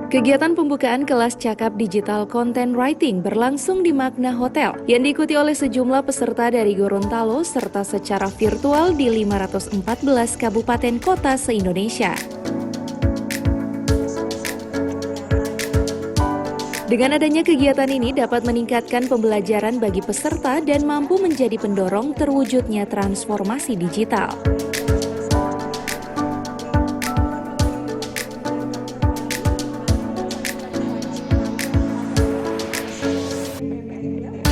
Kegiatan pembukaan kelas cakap digital content writing berlangsung di Magna Hotel yang diikuti oleh sejumlah peserta dari Gorontalo serta secara virtual di 514 kabupaten kota se-Indonesia. Dengan adanya kegiatan ini dapat meningkatkan pembelajaran bagi peserta dan mampu menjadi pendorong terwujudnya transformasi digital.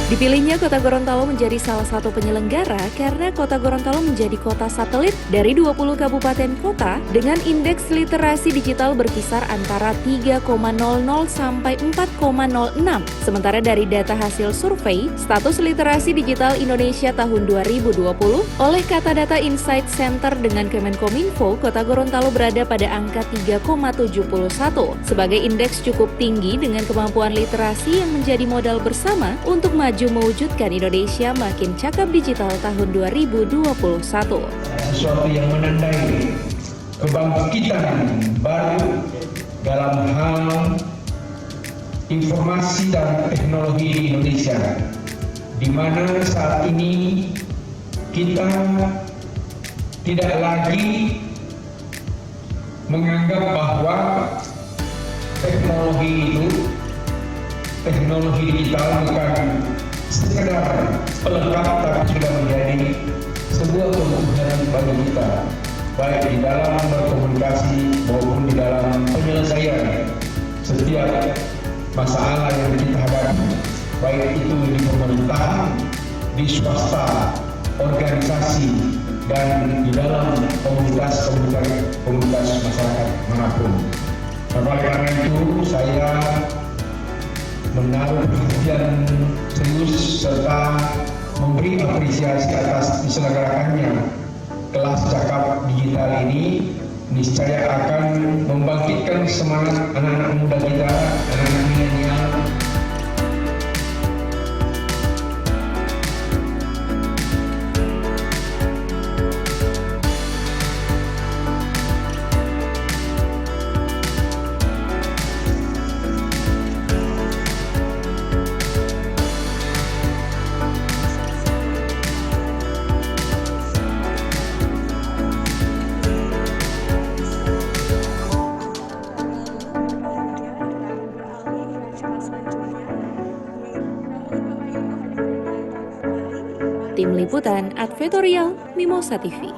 Dipilihnya Kota Gorontalo menjadi salah satu penyelenggara karena Kota Gorontalo menjadi kota satelit dari 20 kabupaten kota dengan indeks literasi digital berkisar antara 3,00 sampai 4,06. Sementara dari data hasil survei, status literasi digital Indonesia tahun 2020 oleh Kata Data Insight Center dengan Kemenkominfo, Kota Gorontalo berada pada angka 3,71 sebagai indeks cukup tinggi dengan kemampuan literasi yang menjadi modal bersama untuk maju mewujudkan Indonesia makin cakap digital tahun 2021. Sesuatu yang menandai kebangkitan baru dalam hal informasi dan teknologi di Indonesia, di mana saat ini kita tidak lagi menganggap bahwa teknologi digital bukan sekedar pelengkap, tapi sudah menjadi sebuah kebutuhan bagi kita, baik di dalam berkomunikasi maupun di dalam penyelesaian setiap masalah yang kita hadapi, baik itu di pemerintahan, di swasta, organisasi, dan di dalam komunitas masyarakat manapun. Oleh karena itu, saya menaruh perhatian serius serta memberi apresiasi atas diselenggarakannya kelas cakap digital ini. Niscaya akan membangkitkan semangat anak-anak muda kita, anak-anak milenial. Tim Liputan Advertorial Mimosa TV.